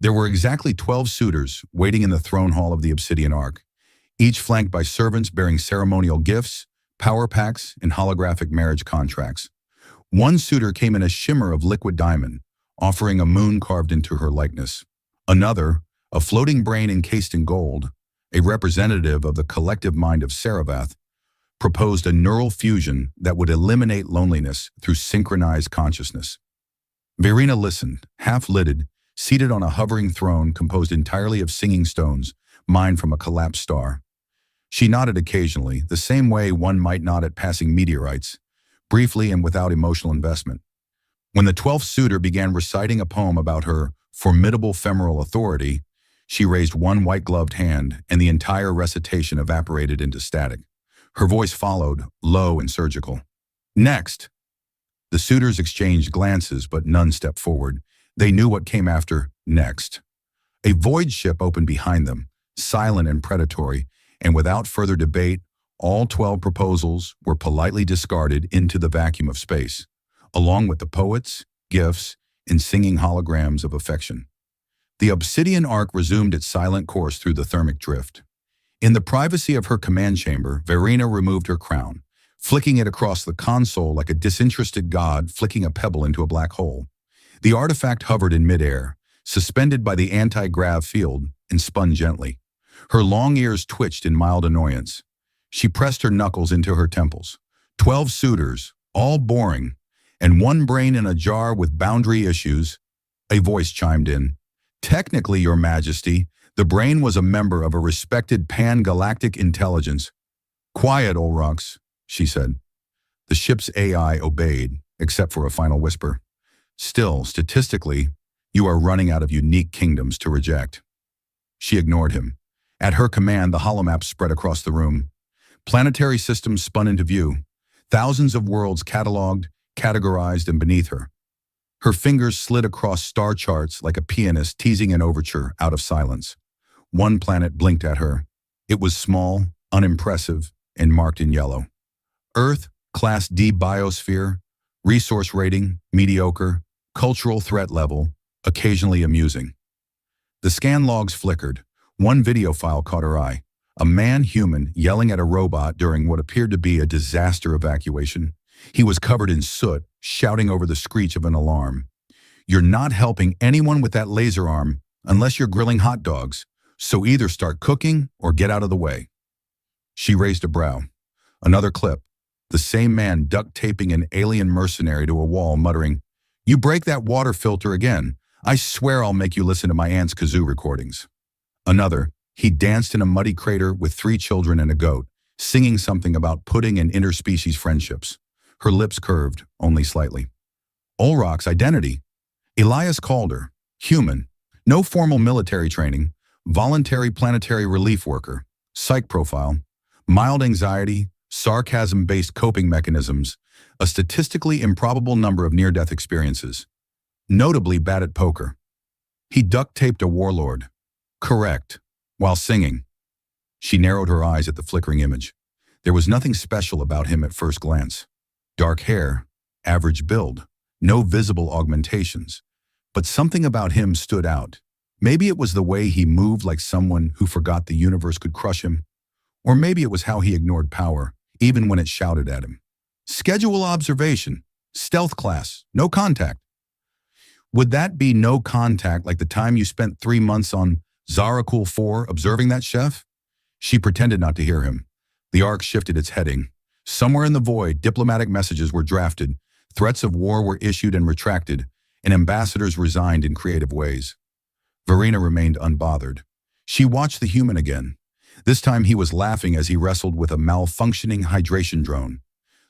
There were exactly 12 suitors waiting in the throne hall of the Obsidian Ark, each flanked by servants bearing ceremonial gifts, power packs, and holographic marriage contracts. One suitor came in a shimmer of liquid diamond, offering a moon carved into her likeness. Another, a floating brain encased in gold, a representative of the collective mind of Saravath, proposed a neural fusion that would eliminate loneliness through synchronized consciousness. Verena listened, half-lidded, seated on a hovering throne composed entirely of singing stones, mined from a collapsed star. She nodded occasionally, the same way one might nod at passing meteorites, briefly and without emotional investment. When the 12th suitor began reciting a poem about her formidable femoral authority, she raised one white-gloved hand, and the entire recitation evaporated into static. Her voice followed, low and surgical. Next! The suitors exchanged glances, but none stepped forward. They knew what came after next. A void ship opened behind them, silent and predatory, and without further debate, all 12 proposals were politely discarded into the vacuum of space, along with the poets, gifts, and singing holograms of affection. The Obsidian Ark resumed its silent course through the thermic drift. In the privacy of her command chamber, Verena removed her crown, flicking it across the console like a disinterested god flicking a pebble into a black hole. The artifact hovered in midair, suspended by the anti-grav field, and spun gently. Her long ears twitched in mild annoyance. She pressed her knuckles into her temples. 12 suitors, all boring, and one brain in a jar with boundary issues. A voice chimed in. Technically, Your Majesty, the brain was a member of a respected pan-galactic intelligence. Quiet, Olrox, she said. The ship's AI obeyed, except for a final whisper. Still, statistically, you are running out of unique kingdoms to reject. She ignored him. At her command, the holomap spread across the room. Planetary systems spun into view, thousands of worlds cataloged, categorized, and beneath her. Her fingers slid across star charts like a pianist teasing an overture out of silence. One planet blinked at her. It was small, unimpressive, and marked in yellow. Earth, Class D biosphere, resource rating, mediocre, cultural threat level, occasionally amusing. The scan logs flickered. One video file caught her eye. A man-human yelling at a robot during what appeared to be a disaster evacuation. He was covered in soot, shouting over the screech of an alarm. You're not helping anyone with that laser arm unless you're grilling hot dogs, so either start cooking or get out of the way. She raised a brow. Another clip. The same man duct-taping an alien mercenary to a wall, muttering, You break that water filter again. I swear I'll make you listen to my aunt's kazoo recordings. Another. He danced in a muddy crater with 3 children and a goat, singing something about pudding and interspecies friendships. Her lips curved, only slightly. Olrock's identity. Elias Calder. Human. No formal military training. Voluntary planetary relief worker. Psych profile. Mild anxiety. Sarcasm-based coping mechanisms. A statistically improbable number of near-death experiences. Notably bad at poker. He duct-taped a warlord. Correct. While singing. She narrowed her eyes at the flickering image. There was nothing special about him at first glance. Dark hair, average build, no visible augmentations. But something about him stood out. Maybe it was the way he moved like someone who forgot the universe could crush him. Or maybe it was how he ignored power, even when it shouted at him. Schedule observation. Stealth class. No contact. Would that be no contact like the time you spent 3 months on Zarakul 4 observing that chef? She pretended not to hear him. The Ark shifted its heading. Somewhere in the void, diplomatic messages were drafted, threats of war were issued and retracted, and ambassadors resigned in creative ways. Verena remained unbothered. She watched the human again. This time he was laughing as he wrestled with a malfunctioning hydration drone.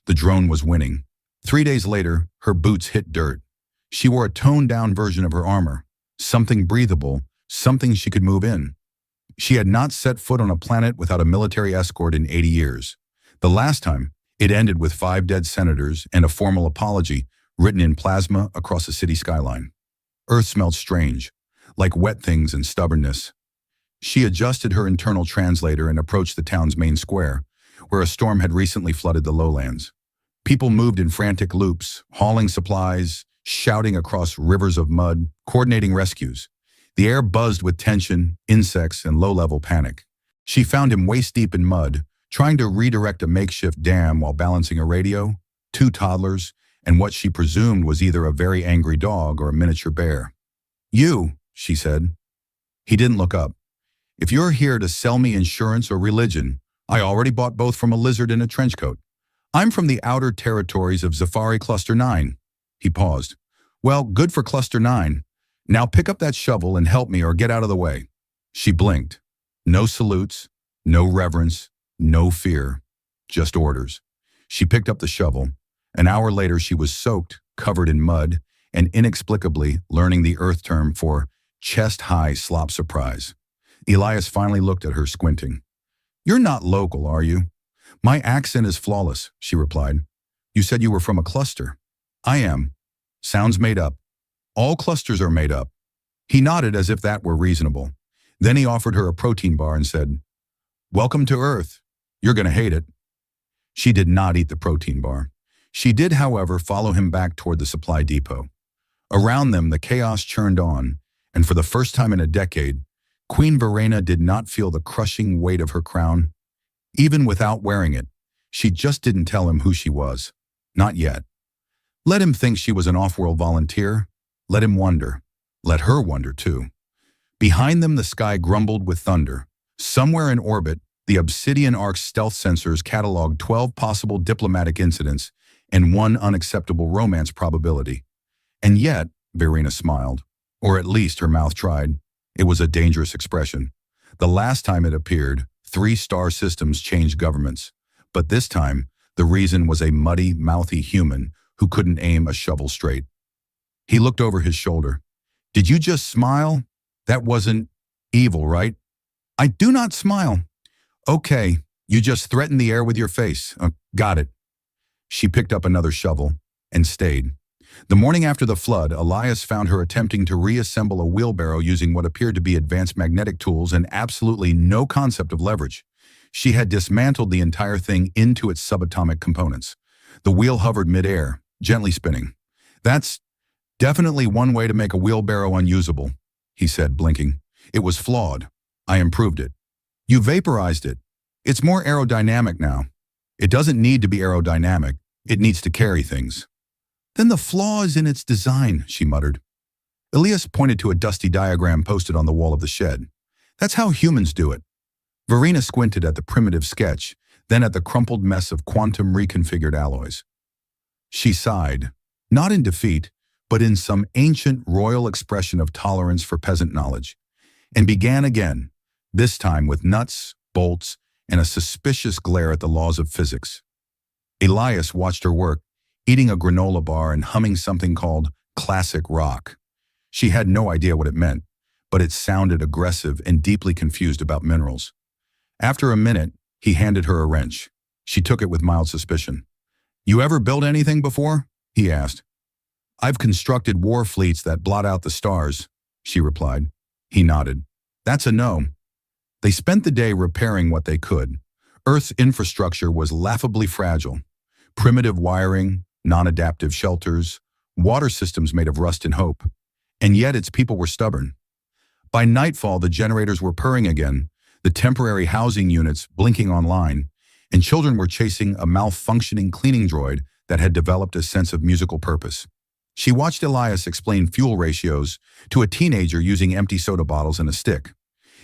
The drone was winning. 3 days later, her boots hit dirt. She wore a toned-down version of her armor, something breathable, something she could move in. She had not set foot on a planet without a military escort in 80 years. The last time, it ended with 5 dead senators and a formal apology written in plasma across the city skyline. Earth smelled strange, like wet things and stubbornness. She adjusted her internal translator and approached the town's main square, where a storm had recently flooded the lowlands. People moved in frantic loops, hauling supplies, shouting across rivers of mud, coordinating rescues. The air buzzed with tension, insects, and low-level panic. She found him waist-deep in mud, trying to redirect a makeshift dam while balancing a radio, two toddlers, and what she presumed was either a very angry dog or a miniature bear. "You," she said. He didn't look up. "If you're here to sell me insurance or religion, I already bought both from a lizard in a trench coat. I'm from the outer territories of Safari Cluster 9. He paused. "Well, good for Cluster 9. Now pick up that shovel and help me or get out of the way." She blinked. No salutes, no reverence, no fear, just orders. She picked up the shovel. An hour later, she was soaked, covered in mud, and inexplicably learning the Earth term for chest-high slop surprise. Elias finally looked at her, squinting. "You're not local, are you?" "My accent is flawless," she replied. "You said you were from a cluster." "I am." "Sounds made up." "All clusters are made up." He nodded as if that were reasonable. Then he offered her a protein bar and said, "Welcome to Earth. You're going to hate it." She did not eat the protein bar. She did, however, follow him back toward the supply depot. Around them, the chaos churned on, and for the first time in a decade, Queen Verena did not feel the crushing weight of her crown. Even without wearing it, she just didn't tell him who she was. Not yet. Let him think she was an off-world volunteer. Let him wonder. Let her wonder, too. Behind them, the sky grumbled with thunder. Somewhere in orbit, the Obsidian Ark's stealth sensors cataloged 12 possible diplomatic incidents and one unacceptable romance probability. And yet, Verena smiled. Or at least her mouth tried. It was a dangerous expression. The last time it appeared, 3 star systems changed governments. But this time, the reason was a muddy, mouthy human who couldn't aim a shovel straight. He looked over his shoulder. "Did you just smile? That wasn't evil, right?" "I do not smile." "Okay, you just threatened the air with your face. Got it." She picked up another shovel and stayed. The morning after the flood, Elias found her attempting to reassemble a wheelbarrow using what appeared to be advanced magnetic tools and absolutely no concept of leverage. She had dismantled the entire thing into its subatomic components. The wheel hovered midair, gently spinning. "That's definitely one way to make a wheelbarrow unusable," he said, blinking. "It was flawed. I improved it." "You vaporized it. It's more aerodynamic now." "It doesn't need to be aerodynamic. It needs to carry things." "Then the flaw is in its design," she muttered. Elias pointed to a dusty diagram posted on the wall of the shed. "That's how humans do it." Verena squinted at the primitive sketch, then at the crumpled mess of quantum reconfigured alloys. She sighed, not in defeat, but in some ancient royal expression of tolerance for peasant knowledge, and began again, this time with nuts, bolts, and a suspicious glare at the laws of physics. Elias watched her work, eating a granola bar and humming something called classic rock. She had no idea what it meant, but it sounded aggressive and deeply confused about minerals. After a minute, he handed her a wrench. She took it with mild suspicion. "You ever built anything before?" he asked. "I've constructed war fleets that blot out the stars," she replied. He nodded. "That's a no." They spent the day repairing what they could. Earth's infrastructure was laughably fragile. Primitive wiring, non-adaptive shelters, water systems made of rust and hope. And yet its people were stubborn. By nightfall, the generators were purring again, the temporary housing units blinking online, and children were chasing a malfunctioning cleaning droid that had developed a sense of musical purpose. She watched Elias explain fuel ratios to a teenager using empty soda bottles and a stick.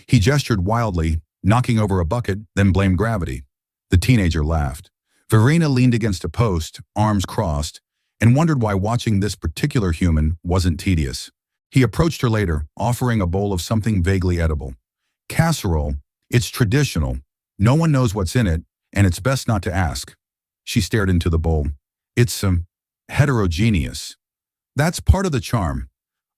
He gestured wildly, knocking over a bucket, then blamed gravity. The teenager laughed. Verena leaned against a post, arms crossed, and wondered why watching this particular human wasn't tedious. He approached her later, offering a bowl of something vaguely edible. "Casserole. It's traditional. No one knows what's in it, and it's best not to ask." She stared into the bowl. "It's heterogeneous. That's part of the charm.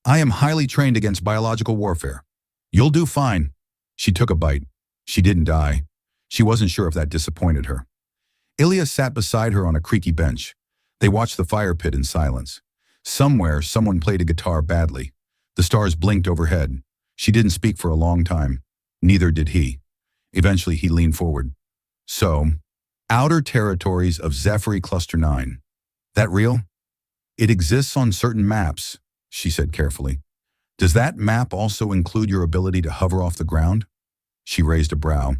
I am highly trained against biological warfare. You'll do fine." She took a bite. She didn't die. She wasn't sure if that disappointed her. Elias sat beside her on a creaky bench. They watched the fire pit in silence. Somewhere, someone played a guitar badly. The stars blinked overhead. She didn't speak for a long time. Neither did he. Eventually, he leaned forward. "So, outer territories of Zephyr Cluster 9. That real?" "It exists on certain maps," she said carefully. Does that map also include your ability to hover off the ground? She raised a brow.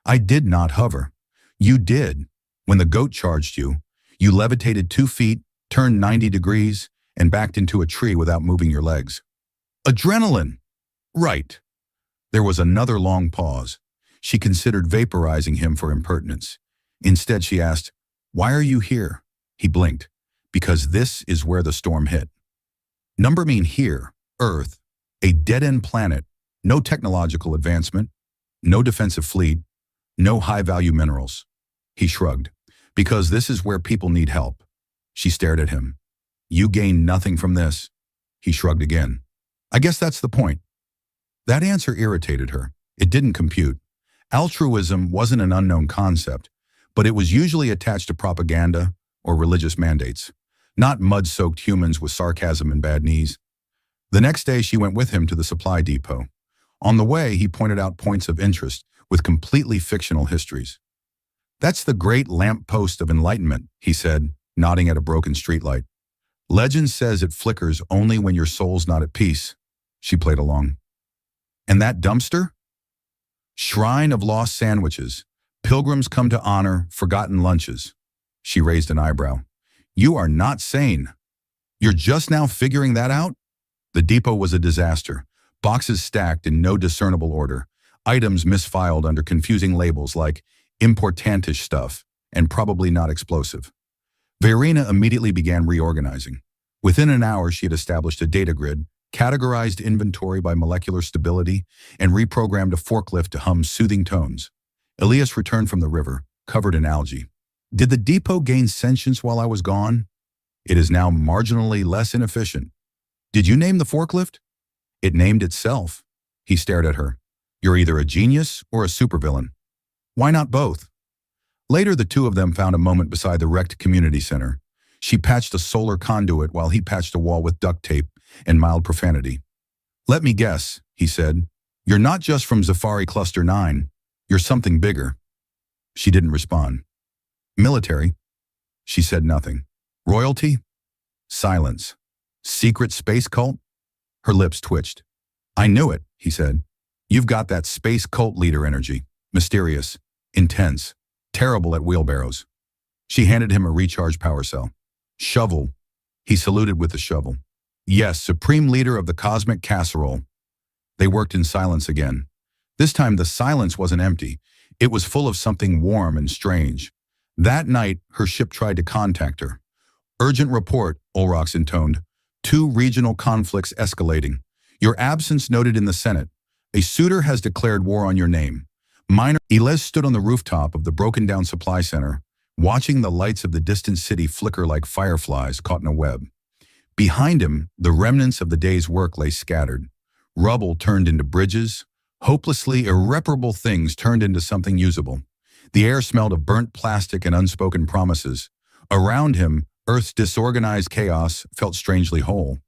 I did not hover. You did. When the goat charged you, you levitated 2 feet, turned 90 degrees, and backed into a tree without moving your legs. Adrenaline! Right. There was another long pause. She considered vaporizing him for impertinence. Instead, she asked, Why are you here? He blinked. Because this is where the storm hit. Number mean here, Earth, a dead-end planet, no technological advancement, no defensive fleet, no high-value minerals. He shrugged. Because this is where people need help. She stared at him. You gain nothing from this. He shrugged again. I guess that's the point. That answer irritated her. It didn't compute. Altruism wasn't an unknown concept, but it was usually attached to propaganda or religious mandates, not mud-soaked humans with sarcasm and bad knees. The next day, she went with him to the supply depot. On the way, he pointed out points of interest with completely fictional histories. That's the great lamppost of enlightenment, he said, nodding at a broken streetlight. Legend says it flickers only when your soul's not at peace. She played along. And that dumpster? Shrine of lost sandwiches. Pilgrims come to honor forgotten lunches. She raised an eyebrow. You are not sane. You're just now figuring that out? The depot was a disaster. Boxes stacked in no discernible order. Items misfiled under confusing labels like importantish stuff and probably not explosive. Verena immediately began reorganizing. Within an hour, she had established a data grid, categorized inventory by molecular stability, and reprogrammed a forklift to hum soothing tones. Elias returned from the river, covered in algae. Did the depot gain sentience while I was gone? It is now marginally less inefficient. Did you name the forklift? It named itself. He stared at her. You're either a genius or a supervillain. Why not both? Later, the two of them found a moment beside the wrecked community center. She patched a solar conduit while he patched a wall with duct tape and mild profanity. Let me guess, he said. You're not just from Zafari Cluster 9. You're something bigger. She didn't respond. Military? She said nothing. Royalty? Silence. Secret space cult? Her lips twitched. I knew it, he said. You've got that space cult leader energy. Mysterious. Intense. Terrible at wheelbarrows. She handed him a recharged power cell. Shovel. He saluted with the shovel. Yes, supreme leader of the cosmic casserole. They worked in silence again. This time the silence wasn't empty. It was full of something warm and strange. That night, her ship tried to contact her. Urgent report, Olrox intoned. 2 regional conflicts escalating. Your absence noted in the Senate. A suitor has declared war on your name. Minor Elias stood on the rooftop of the broken-down supply center, watching the lights of the distant city flicker like fireflies caught in a web. Behind him, the remnants of the day's work lay scattered. Rubble turned into bridges. Hopelessly irreparable things turned into something usable. The air smelled of burnt plastic and unspoken promises. Around him, Earth's disorganized chaos felt strangely whole.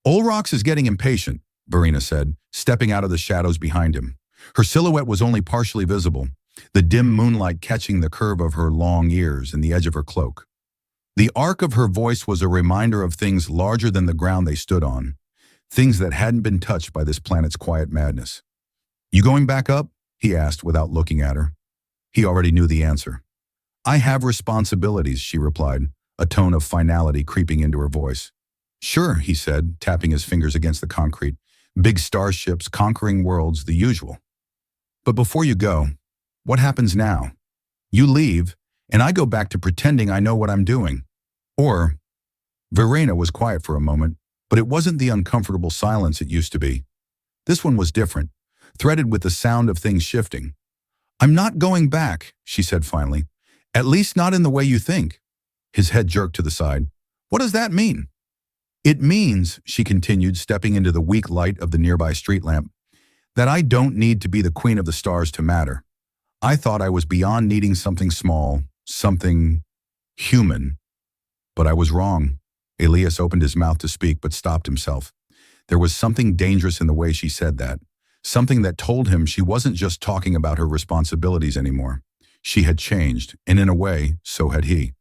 Olrox is getting impatient, Verena said, stepping out of the shadows behind him. Her silhouette was only partially visible, the dim moonlight catching the curve of her long ears and the edge of her cloak. The arc of her voice was a reminder of things larger than the ground they stood on, things that hadn't been touched by this planet's quiet madness. You going back up? He asked without looking at her. He already knew the answer. I have responsibilities, she replied, a tone of finality creeping into her voice. Sure, he said, tapping his fingers against the concrete. Big starships, conquering worlds, the usual. But before you go, what happens now? You leave, and I go back to pretending I know what I'm doing. Or, Verena was quiet for a moment, but it wasn't the uncomfortable silence it used to be. This one was different, threaded with the sound of things shifting. I'm not going back, she said finally. At least not in the way you think. His head jerked to the side. What does that mean? It means, she continued, stepping into the weak light of the nearby street lamp, that I don't need to be the queen of the stars to matter. I thought I was beyond needing something small, something human. But I was wrong. Elias opened his mouth to speak, but stopped himself. There was something dangerous in the way she said that, something that told him she wasn't just talking about her responsibilities anymore. She had changed, and in a way, so had he.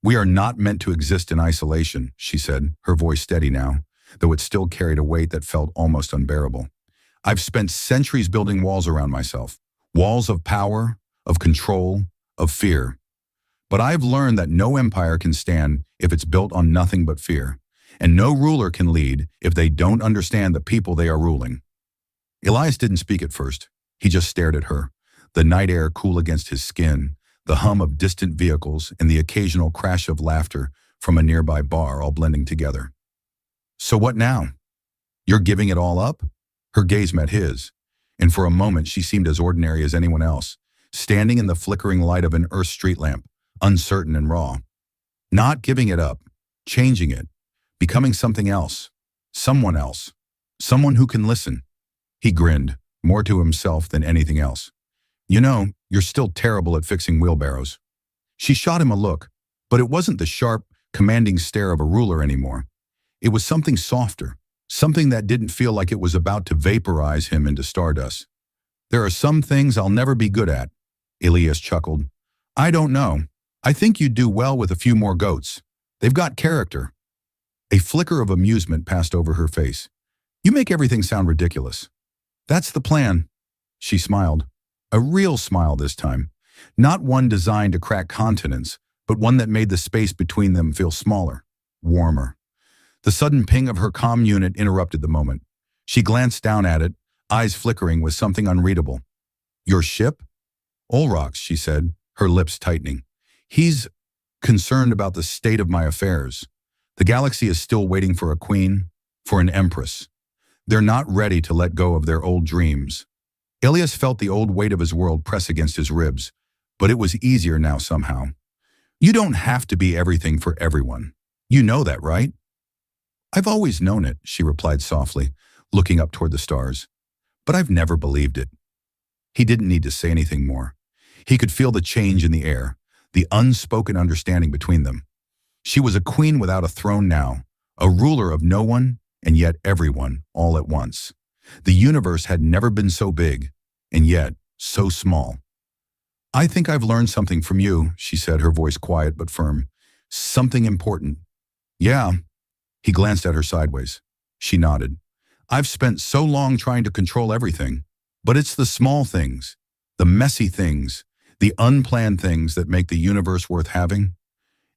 We are not meant to exist in isolation, she said, her voice steady now. though it still carried a weight that felt almost unbearable. I've spent centuries building walls around myself, walls of power, of control, of fear. But I've learned that no empire can stand if it's built on nothing but fear, and no ruler can lead if they don't understand the people they are ruling. Elias didn't speak at first. He just stared at her, the night air cool against his skin, the hum of distant vehicles, and the occasional crash of laughter from a nearby bar all blending together. So what now? You're giving it all up? Her gaze met his, and for a moment she seemed as ordinary as anyone else, standing in the flickering light of an Earth street lamp, uncertain and raw. Not giving it up, changing it, becoming something else, someone who can listen. He grinned, more to himself than anything else. You know, you're still terrible at fixing wheelbarrows. She shot him a look, but it wasn't the sharp, commanding stare of a ruler anymore. It was something softer, something that didn't feel like it was about to vaporize him into stardust. There are some things I'll never be good at, Elias chuckled. I don't know. I think you'd do well with a few more goats. They've got character. A flicker of amusement passed over her face. You make everything sound ridiculous. That's the plan. She smiled. A real smile this time. Not one designed to crack continents, but one that made the space between them feel smaller, warmer. The sudden ping of her comm unit interrupted the moment. She glanced down at it, eyes flickering with something unreadable. Your ship? Olrox, she said, her lips tightening. He's concerned about the state of my affairs. The galaxy is still waiting for a queen, for an empress. They're not ready to let go of their old dreams. Elias felt the old weight of his world press against his ribs, but it was easier now somehow. You don't have to be everything for everyone. You know that, right? I've always known it, she replied softly, looking up toward the stars. But I've never believed it. He didn't need to say anything more. He could feel the change in the air, the unspoken understanding between them. She was a queen without a throne now, a ruler of no one and yet everyone all at once. The universe had never been so big, and yet so small. I think I've learned something from you, she said, her voice quiet but firm. Something important. Yeah. He glanced at her sideways. She nodded. I've spent so long trying to control everything, but it's the small things, the messy things, the unplanned things that make the universe worth having.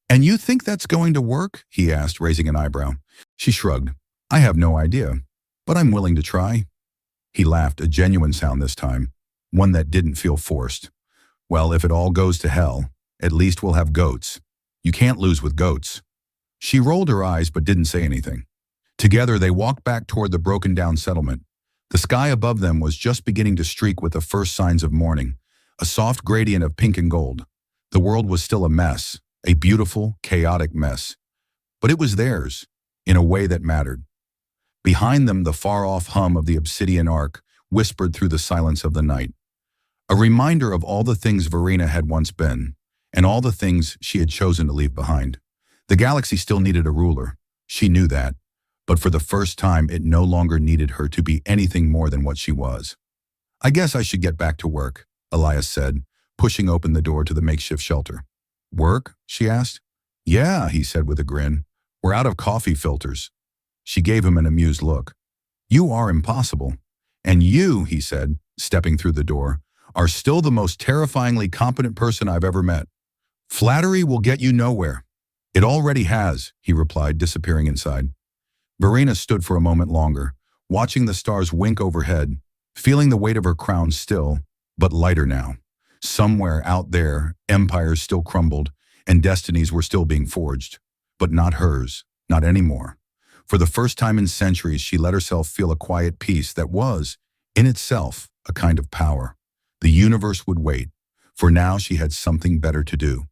And you think that's going to work? He asked, raising an eyebrow. She shrugged. I have no idea, but I'm willing to try. He laughed, a genuine sound this time, one that didn't feel forced. Well, if it all goes to hell, at least we'll have goats. You can't lose with goats. She rolled her eyes but didn't say anything. Together they walked back toward the broken-down settlement. The sky above them was just beginning to streak with the first signs of morning, a soft gradient of pink and gold. The world was still a mess, a beautiful, chaotic mess. But it was theirs, in a way that mattered. Behind them, the far-off hum of the obsidian arc whispered through the silence of the night. A reminder of all the things Verena had once been, and all the things she had chosen to leave behind. The galaxy still needed a ruler. She knew that. But for the first time, it no longer needed her to be anything more than what she was. I guess I should get back to work, Elias said, pushing open the door to the makeshift shelter. Work? She asked. Yeah, he said with a grin. We're out of coffee filters. She gave him an amused look. You are impossible. And you, he said, stepping through the door, are still the most terrifyingly competent person I've ever met. Flattery will get you nowhere. It already has, he replied, disappearing inside. Verena stood for a moment longer, watching the stars wink overhead, feeling the weight of her crown still, but lighter now. Somewhere out there, empires still crumbled, and destinies were still being forged. But not hers, not anymore. For the first time in centuries, she let herself feel a quiet peace that was, in itself, a kind of power. The universe would wait, for now she had something better to do.